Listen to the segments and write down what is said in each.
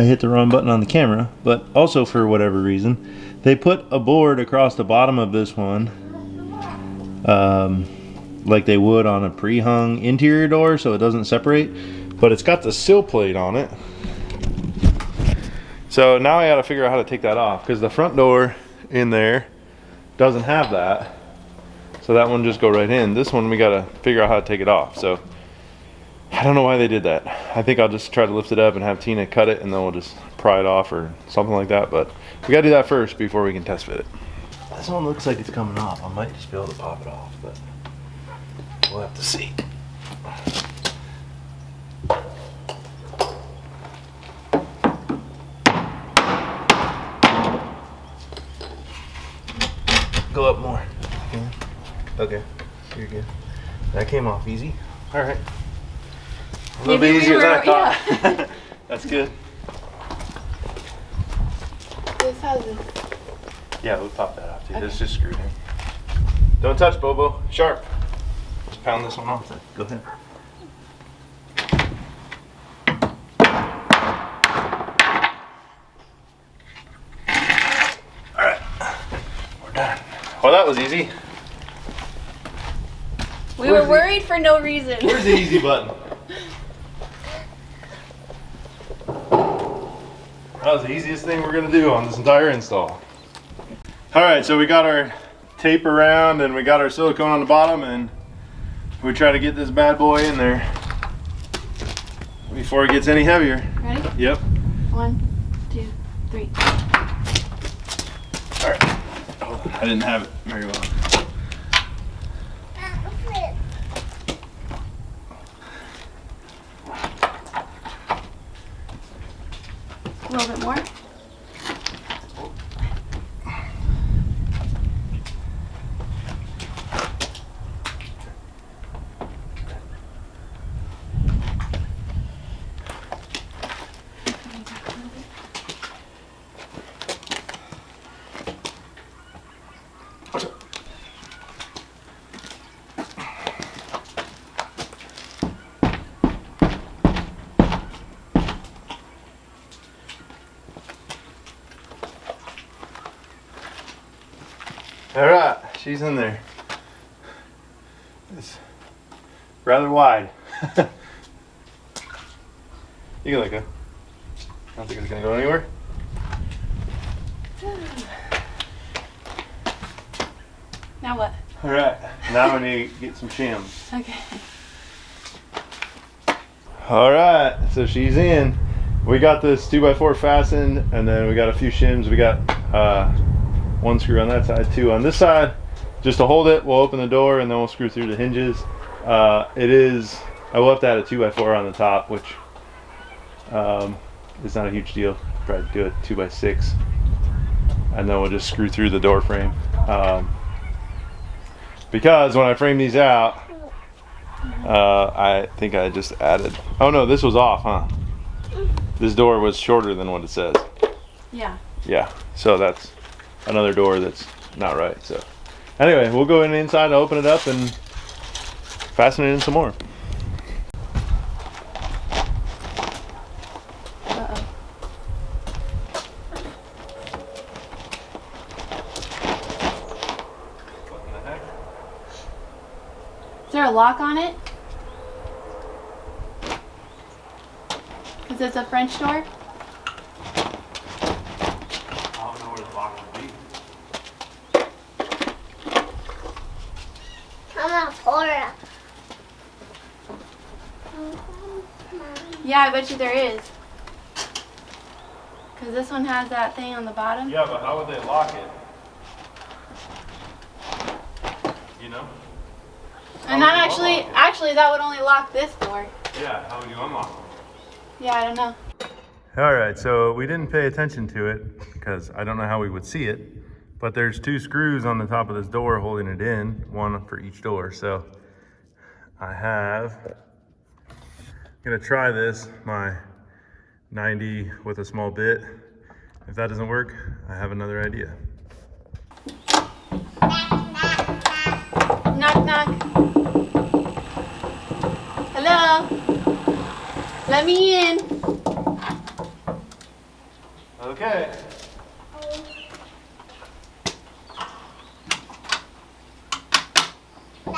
I hit the wrong button on the camera, but also for whatever reason, they put a board across the bottom of this one, like they would on a pre-hung interior door so it doesn't separate, but it's got the sill plate on it. So now I gotta figure out how to take that off because the front door in there doesn't have that. So that one just go right in. This one we gotta figure out how to take it off. So I don't know why they did that. I think I'll just try to lift it up and have Tina cut it and then we'll just pry it off or something like that. But we gotta do that first before we can test fit it. This one looks like it's coming off. I might just be able to pop it off, but we'll have to see. Go up more. Okay, you're good. That came off easy. All right. A little bit easier than I thought. Yeah. That's good. This has this. Yeah, we'll pop that off too. Okay. It's just screwed in. Don't touch, Bobo. Sharp. Just pound this one off then. Go ahead. All right. We're done. Well, that was easy. We were worried for no reason. Where's the easy button? That was the easiest thing we're gonna do on this entire install. All right, so we got our tape around and we got our silicone on the bottom and we try to get this bad boy in there before it gets any heavier. Ready? Yep. 1, 2, 3. All right. Hold on. I didn't have it very well. A little bit more. All right, she's in there. It's rather wide. You can let go. I don't think it's gonna go anywhere. Now what? All right, now we need to get some shims. Okay. All right, so she's in. We got this 2x4 fastened, and then we got a few shims. We got one screw on that side, two on this side. Just to hold it, we'll open the door and then we'll screw through the hinges. I will have to add a 2x4 on the top, which is not a huge deal. Probably do it 2x6, and then we'll just screw through the door frame. Because when I frame these out, I think I just added. Oh no, this was off, huh? This door was shorter than what it says. Yeah. Yeah, so that's another door that's not right. So anyway, we'll go in inside and open it up and fasten it in some more. Uh-oh. What in the heck? Is there a lock on it? Is this a French door? Yeah, I bet you there is. Because this one has that thing on the bottom. Yeah, but how would they lock it? You know? And that actually that would only lock this door. Yeah, how would you unlock it? Yeah, I don't know. All right, so we didn't pay attention to it because I don't know how we would see it, but there's two screws on the top of this door holding it in, one for each door. So I'm gonna try this, my 90 with a small bit. If that doesn't work, I have another idea. Knock, knock. Hello? Let me in. Okay. We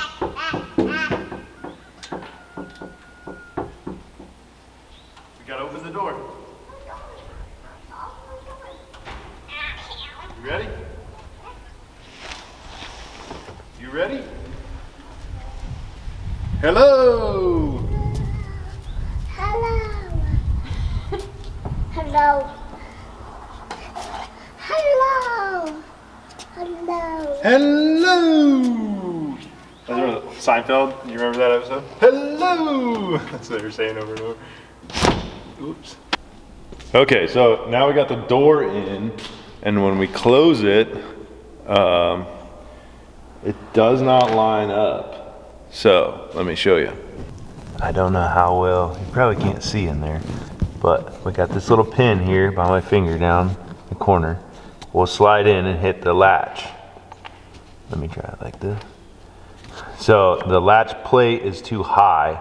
gotta open the door. You ready? You ready? Hello! Hello. Hello. Hello. Hello. Hello! Seinfeld, you remember that episode? Hello! That's what they're saying over and over. Oops. Okay, so now we got the door in, and when we close it, it does not line up. So, let me show you. I don't know how well, you probably can't see in there, but we got this little pin here by my finger down the corner. We'll slide in and hit the latch. Let me try it like this. So the latch plate is too high.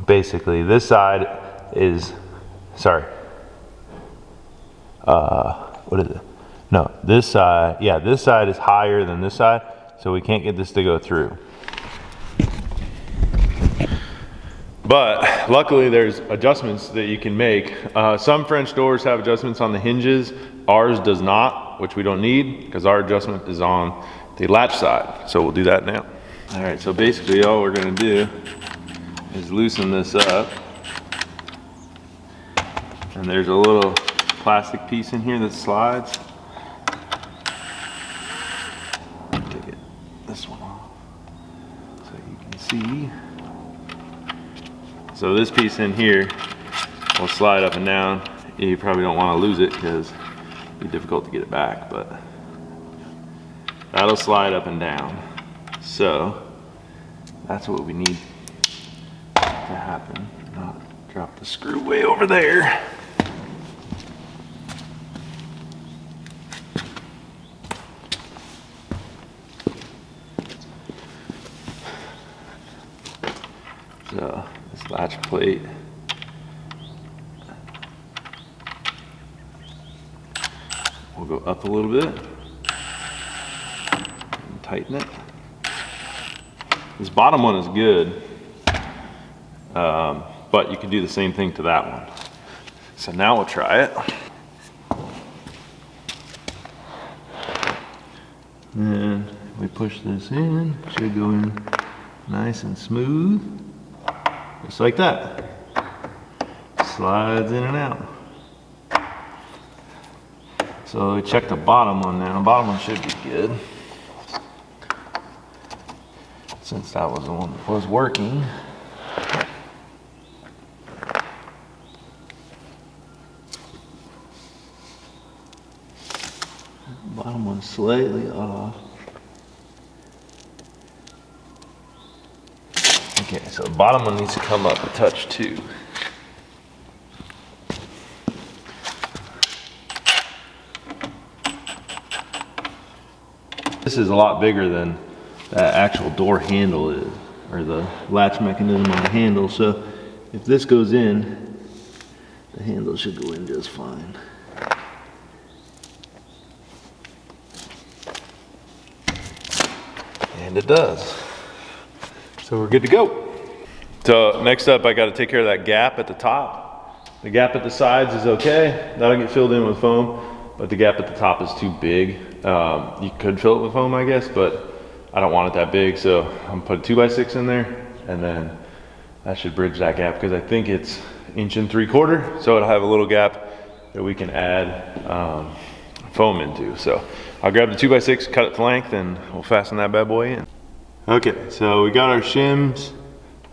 Basically, this side is, sorry. What is it? No, this side, yeah, this side is higher than this side, so we can't get this to go through. But luckily there's adjustments that you can make. Some French doors have adjustments on the hinges. Ours does not, which we don't need because our adjustment is on the latch side. So we'll do that now. All right, so basically all we're gonna do is loosen this up. And there's a little plastic piece in here that slides. Take this one off so you can see. So this piece in here will slide up and down. You probably don't want to lose it because it'd be difficult to get it back, but that'll slide up and down. So that's what we need to happen. Not drop the screw way over there. So this latch plate will go up a little bit and tighten it. This bottom one is good, but you can do the same thing to that one. So now we'll try it. And we push this in, it should go in nice and smooth. Just like that. Slides in and out. So we check the bottom one now. The bottom one should be good. Since that was the one that was working. Bottom one's slightly off. Okay, so the bottom one needs to come up a touch too. This is a lot bigger than that actual door handle is, or the latch mechanism on the handle. So if this goes in, the handle should go in just fine. And it does. So we're good to go. So next up, I got to take care of that gap at the top. The gap at the sides is okay. That'll get filled in with foam, but the gap at the top is too big. You could fill it with foam, I guess, but I don't want it that big. So I'm gonna put a 2x6 in there, and then that should bridge that gap because I think it's 1 3/4 inches. So it'll have a little gap that we can add foam into. So I'll grab the 2x6, cut it to length, and we'll fasten that bad boy in. Okay, so we got our shims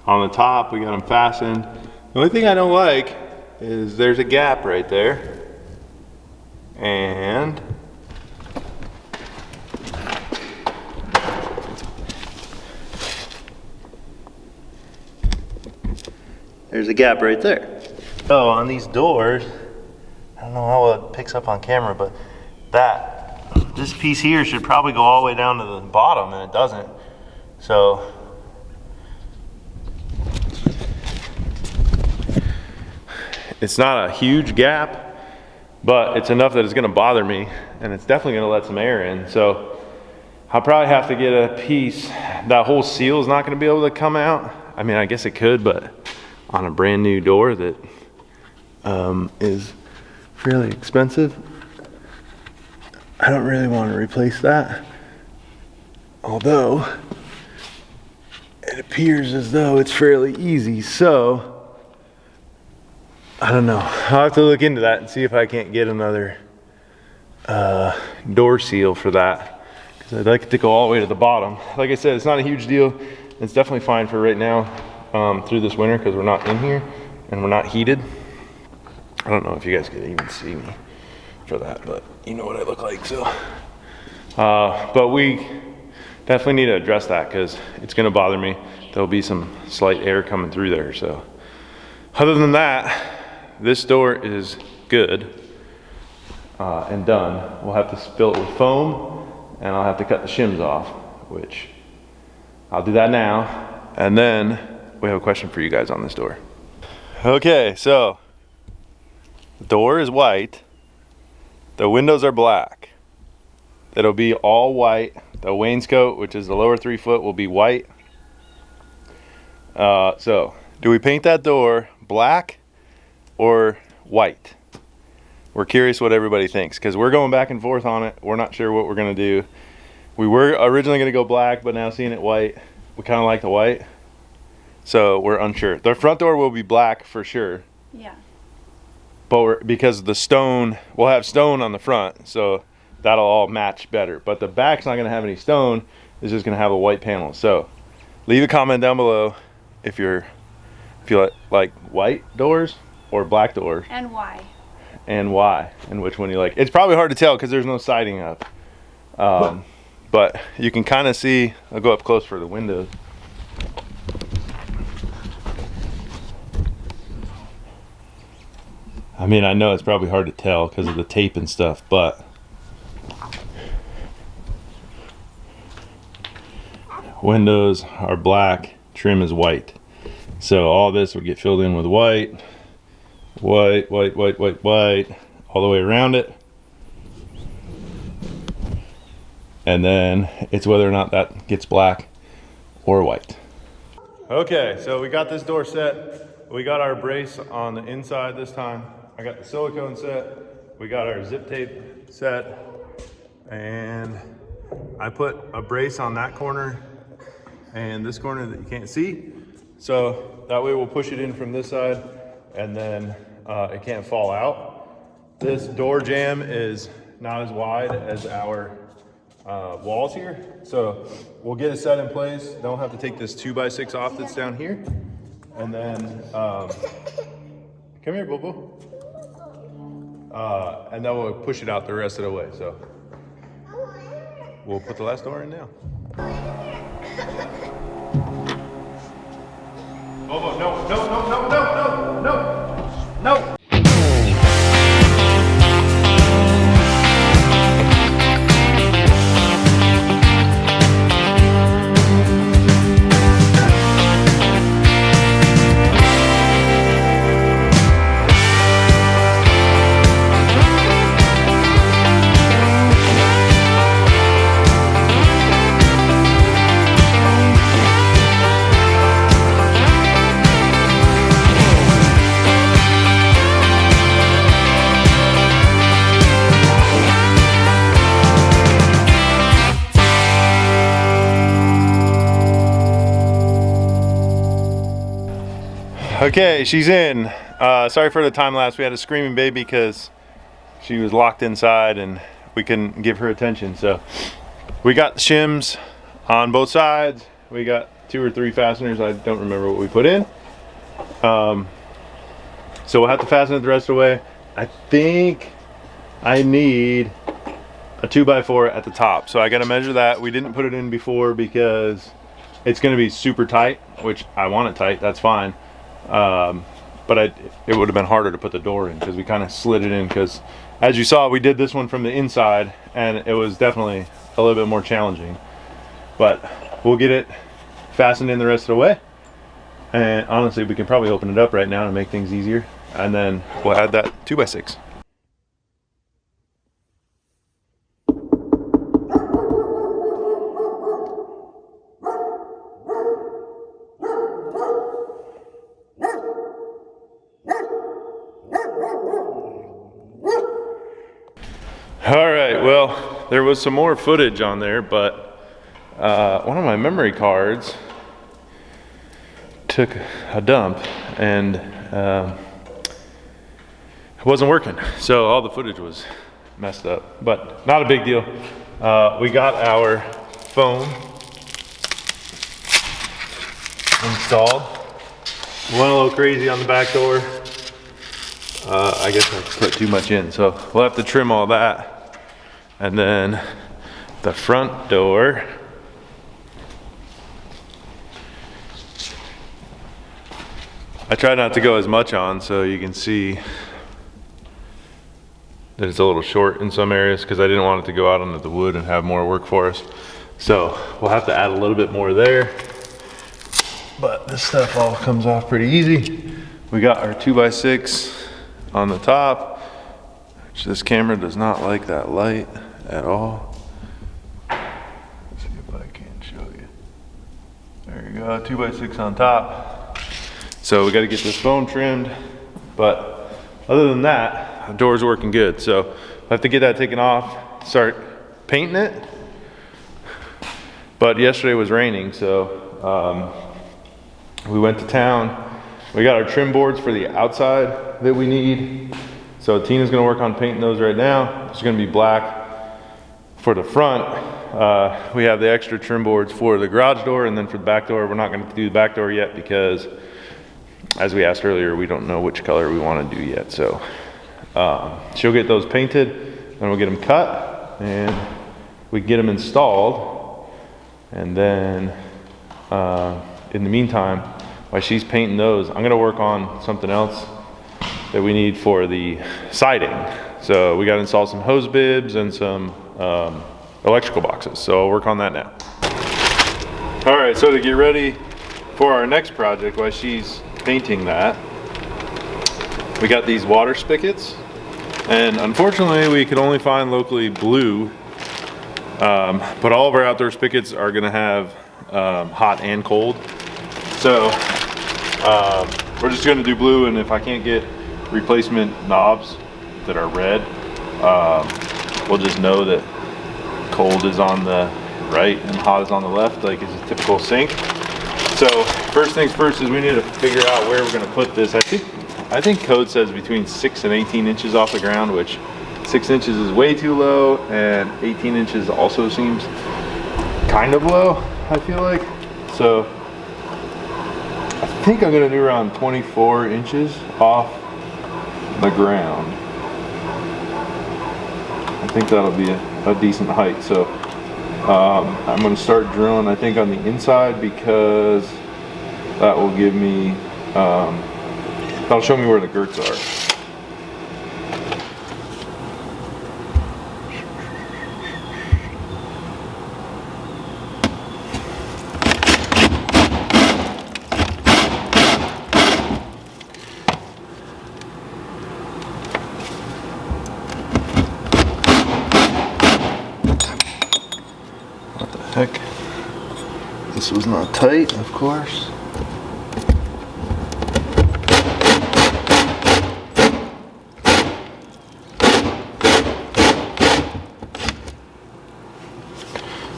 on the top, we got them fastened. The only thing I don't like is there's a gap right there. And there's a gap right there. So on these doors, I don't know how it picks up on camera, but this piece here should probably go all the way down to the bottom, and it doesn't. So it's not a huge gap, but it's enough that it's gonna bother me, and it's definitely gonna let some air in. So I'll probably have to get a piece. That whole seal is not gonna be able to come out. I mean, I guess it could, but on a brand new door that is fairly expensive, I don't really want to replace that. Although it appears as though it's fairly easy, so I don't know. I'll have to look into that and see if I can't get another door seal for that, because I'd like it to go all the way to the bottom. Like I said, it's not a huge deal. It's definitely fine for right now through this winter, because we're not in here and we're not heated. I don't know if you guys can even see me for that, but you know what I look like. So but we definitely need to address that, because it's going to bother me. There'll be some slight air coming through there. So other than that, this door is good and done. We'll have to fill it with foam, and I'll have to cut the shims off, which I'll do that now. And then we have a question for you guys on this door. Okay, so the door is white. The windows are black. It'll be all white. The wainscot, which is the lower 3 foot, will be white. So do we paint that door black or white? We're curious what everybody thinks, because we're going back and forth on it. We're not sure what we're gonna do. We were originally gonna go black, but now seeing it white, we kind of like the white. So we're unsure. The front door will be black for sure. Yeah. But because the stone, we'll have stone on the front, so that'll all match better. But the back's not gonna have any stone. It's just gonna have a white panel. So leave a comment down below if you like white doors or black doors. And why? And why, and which one you like. It's probably hard to tell because there's no siding up. But you can kind of see, I'll go up close for the windows. I mean, I know it's probably hard to tell because of the tape and stuff, but windows are black, trim is white. So all this would get filled in with white, white, white, white, white, white, all the way around it. And then it's whether or not that gets black or white. Okay, so we got this door set. We got our brace on the inside this time. I got the silicone set. We got our zip tape set. And I put a brace on that corner and this corner that you can't see. So that way we'll push it in from this side, and then it can't fall out. This door jamb is not as wide as our walls here. So we'll get it set in place. Don't have to take this 2x6 off that's down here. And then, come here, Boo Boo. And then we'll push it out the rest of the way. So we'll put the last door in now. Oh, no, no, no, no, no, no, no, no. Okay, she's in. Sorry for the time lapse. We had a screaming baby because she was locked inside and we couldn't give her attention. So we got the shims on both sides. We got 2 or 3 fasteners. I don't remember what we put in. So we'll have to fasten it the rest of the way. I think I need a 2x4 at the top. So I got to measure that. We didn't put it in before because it's going to be super tight, which I want it tight. That's fine. But it would have been harder to put the door in because we kind of slid it in, because as you saw, we did this one from the inside and it was definitely a little bit more challenging. But we'll get it fastened in the rest of the way, and honestly we can probably open it up right now to make things easier, and then we'll add that 2x6. right, well, there was some more footage on there, but one of my memory cards took a dump and it wasn't working. So all the footage was messed up, but not a big deal. We got our foam installed. Went a little crazy on the back door. I guess I put too much in, so we'll have to trim all that. And then the front door. I try not to go as much on so you can see that it's a little short in some areas because I didn't want it to go out onto the wood and have more work for us. So we'll have to add a little bit more there. But this stuff all comes off pretty easy. We got our 2x6 on the top, which this camera does not like that light at all. Let's see if I can show you. There you go, 2x6 on top. So we got to get this foam trimmed, but other than that, the door's working good. So I have to get that taken off, start painting it. But yesterday was raining, so we went to town. We got our trim boards for the outside that we need. So Tina's gonna work on painting those right now. It's gonna be black. For the front, we have the extra trim boards for the garage door, and then for the back door, we're not gonna do the back door yet because, as we asked earlier, we don't know which color we wanna do yet. So she'll get those painted, and we'll get them cut, and we get them installed. And then in the meantime, while she's painting those, I'm gonna work on something else that we need for the siding. So we gotta install some hose bibs and some electrical boxes. So I'll work on that now. All right, so to get ready for our next project while she's painting that, we got these water spigots. And unfortunately, we could only find locally blue, but all of our outdoor spigots are gonna have hot and cold. So we're just gonna do blue, and if I can't get replacement knobs that are red, we'll just know that cold is on the right and hot is on the left, like it's a typical sink. So first things first is we need to figure out where we're gonna put this. I think code says between 6 and 18 inches off the ground, which 6 inches is way too low, and 18 inches also seems kind of low, I feel like. So I think I'm gonna do around 24 inches off the ground. I think that'll be a decent height. So I'm gonna start drilling, I think, on the inside, because that will give me, that'll show me where the girts are. Heck, this was not tight, of course.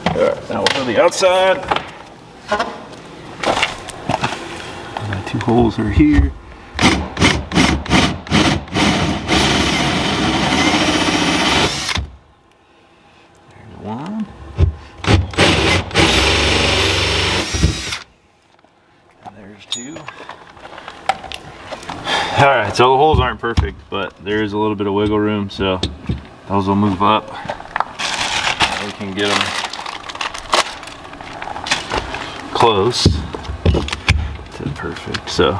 Alright, now we'll go to the outside. My 2 holes are here. There's one. There's 2. Alright, so the holes aren't perfect, but there is a little bit of wiggle room, so those will move up. We can get them close to perfect. So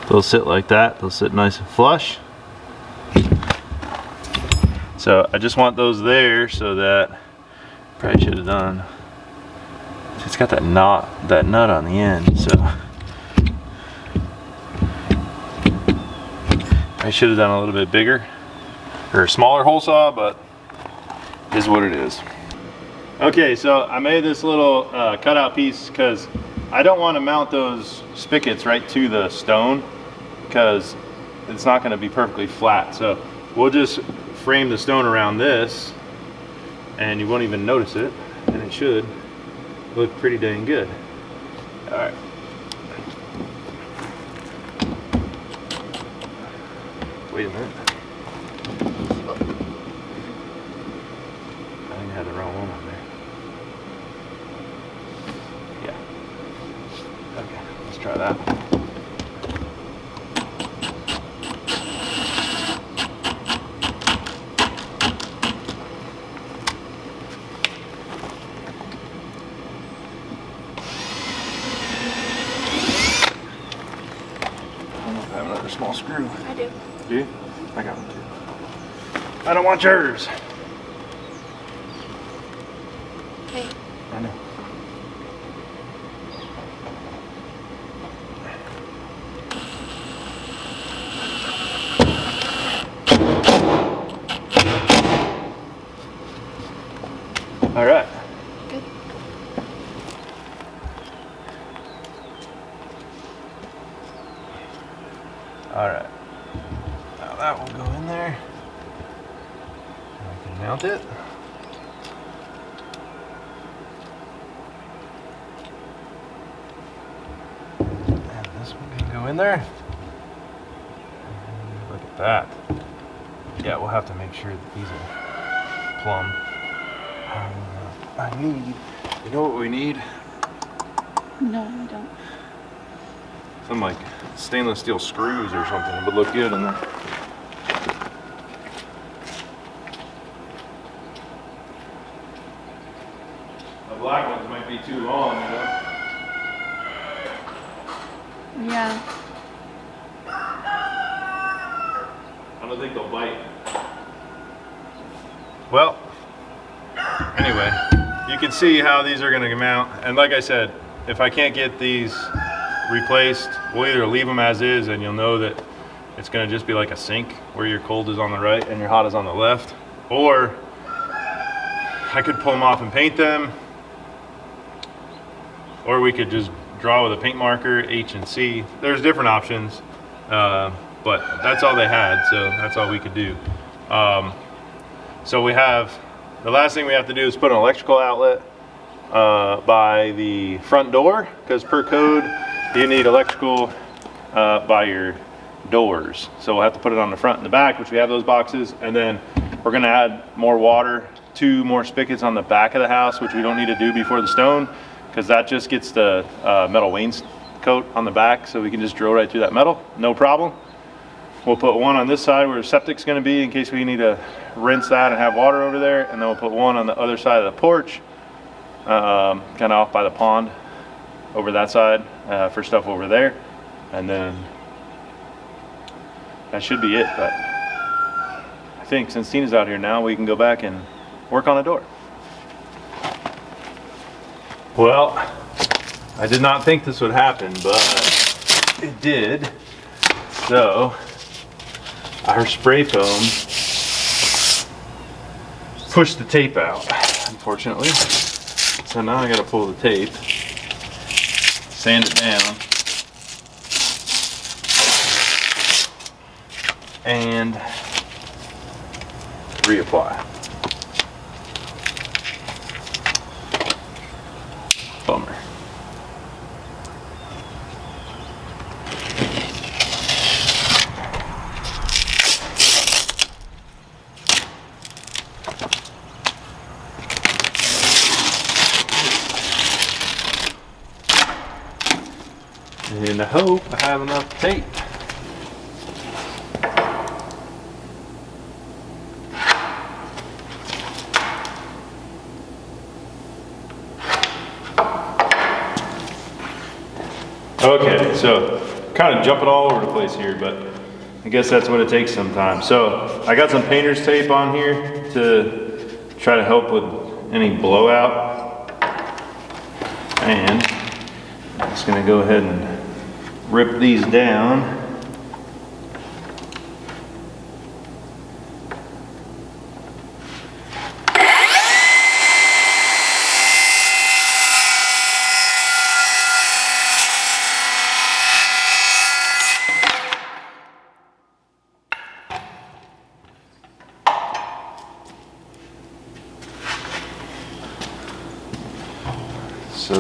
they'll sit like that, they'll sit nice and flush. So I just want those there so that, probably should have done, it's got that nut on the end, so I should have done a little bit bigger or a smaller hole saw, but it is what it is. Okay, so I made this little cutout piece because I don't want to mount those spigots right to the stone because it's not going to be perfectly flat. So we'll just frame the stone around this and you won't even notice it, and it should look pretty dang good. All right. Wait a minute. I think I had the wrong one on there. Yeah. Okay, let's try that. Small screw. I do. Do you? I got one too. I don't want yours. Hey. I know. All right. Good. All right, now that will go in there. I can mount it. And this one can go in there. Look at that. Yeah, we'll have to make sure that these are plumb. I need, you know what we need? No, I don't. Some like stainless steel screws or something. It would look good in there. The black ones might be too long, you know? Yeah. I don't think they'll bite. Well, anyway, you can see how these are gonna mount. And like I said, if I can't get these replaced, we'll either leave them as is and you'll know that it's going to just be like a sink where your cold is on the right and your hot is on the left, or I could pull them off and paint them, or we could just draw with a paint marker H and C. There's different options, but that's all they had, so that's all we could do. So we have, the last thing we have to do is put an electrical outlet by the front door, because per code you need electrical by your doors. So we'll have to put it on the front and the back, which we have those boxes, and then we're going to add more water, 2 more spigots on the back of the house, which we don't need to do before the stone, because that just gets the metal wainscot on the back, so we can just drill right through that metal, no problem. We'll put one on this side where the septic's going to be in case we need to rinse that and have water over there, and then we'll put one on the other side of the porch, kind of off by the pond over that side for stuff over there, and then that should be it. But I think since Tina's out here now, we can go back and work on the door. Well, I did not think this would happen, but it did. So our spray foam pushed the tape out, unfortunately. So now I gotta pull the tape, sand it down, and reapply. Bummer. And I hope I have enough tape. Okay, so kind of jumping all over the place here, but I guess that's what it takes sometimes. So I got some painter's tape on here to try to help with any blowout. And I'm just gonna go ahead and rip these down.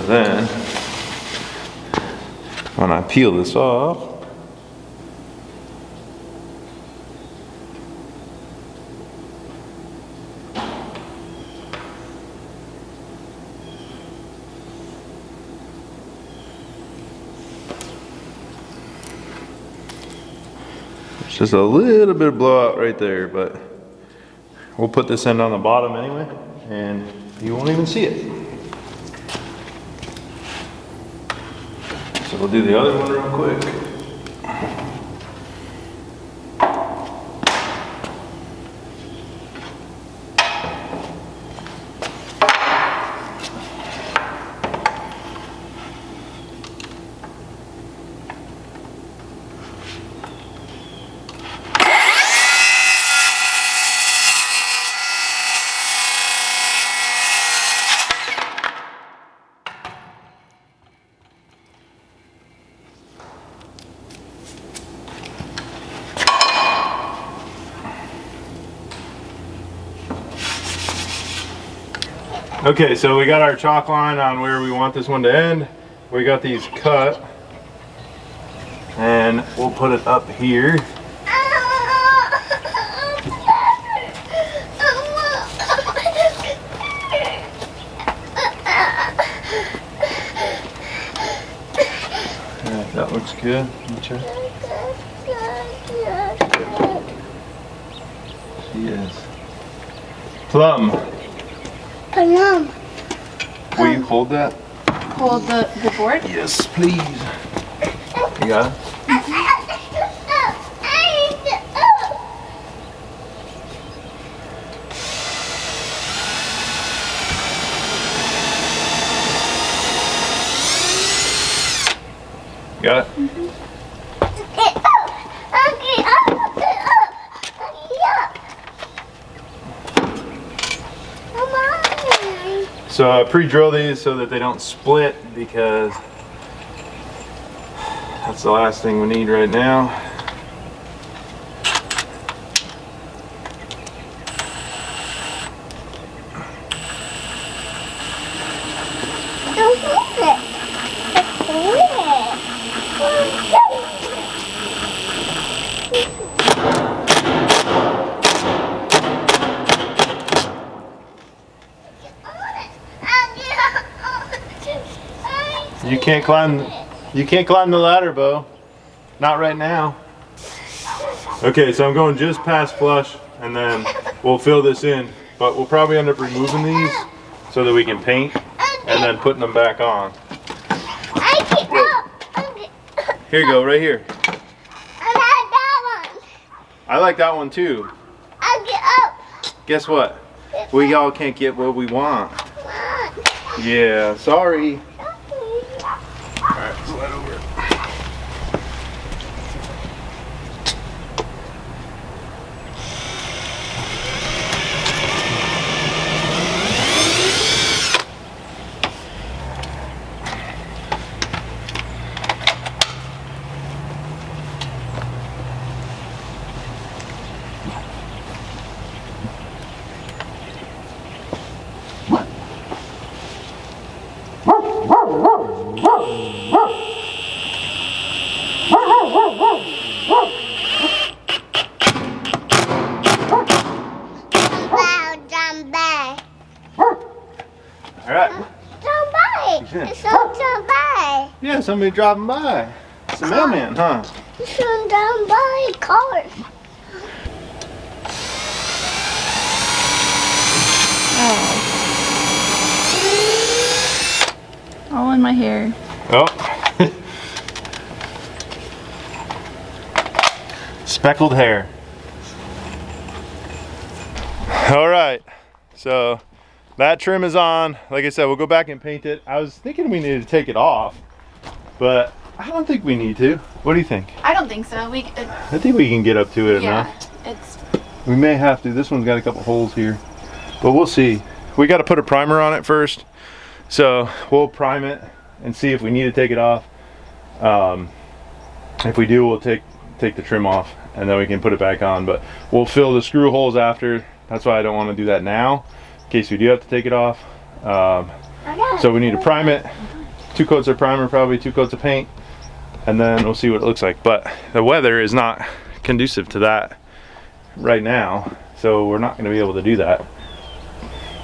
then, when I peel this off, it's just a little bit of blowout right there, but we'll put this end on the bottom anyway, and you won't even see it. So we'll do the other one real quick. Okay, so we got our chalk line on where we want this one to end. We got these cut, and we'll put it up here. Yeah, that looks good. Check. She is. Plum. Plum. Will you hold that? Hold the board? Yes, please. You got it? You got it? Mm-hmm. So I pre-drill these so that they don't split, because that's the last thing we need right now. You can't climb the ladder, Bo. Not right now. Okay, so I'm going just past flush, and then we'll fill this in, but we'll probably end up removing these so that we can paint and then putting them back on. Here you go, right here. I like that one too. Guess what? We all can't get what we want. Yeah, sorry. Alright, slide over it. Yeah, somebody driving by. It's the mailman, huh? Someone down by cars. Oh. All in my hair. Oh. Speckled hair. All right, so that trim is on. Like I said, we'll go back and paint it. I was thinking we needed to take it off, but I don't think we need to. What do you think? I don't think so. I think we can get up to it enough. It's. We may have to. This one's got a couple holes here, but we'll see. We got to put a primer on it first, so we'll prime it and see if we need to take it off. If we do, we'll take the trim off and then we can put it back on. But we'll fill the screw holes after. That's why I don't want to do that now, in case we do have to take it off. So we need to prime it, 2 coats of primer, probably 2 coats of paint, and then we'll see what it looks like. But the weather is not conducive to that right now, so we're not going to be able to do that.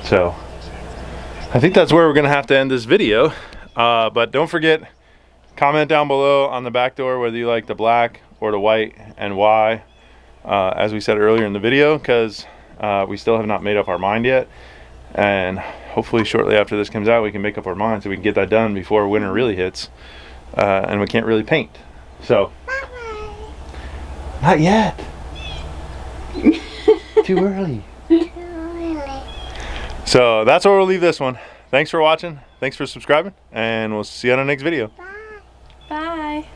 So I think that's where we're going to have to end this video. But don't forget, comment down below on the back door whether you like the black or the white and why, as we said earlier in the video, because we still have not made up our mind yet, and hopefully shortly after this comes out we can make up our mind so we can get that done before winter really hits, and we can't really paint. So not yet. Too early. So that's where we'll leave this one. Thanks for watching, thanks for subscribing, and we'll see you on the next video. Bye.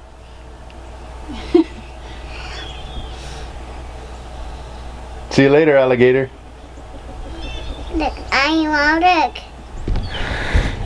See you later, alligator. Look, I want it.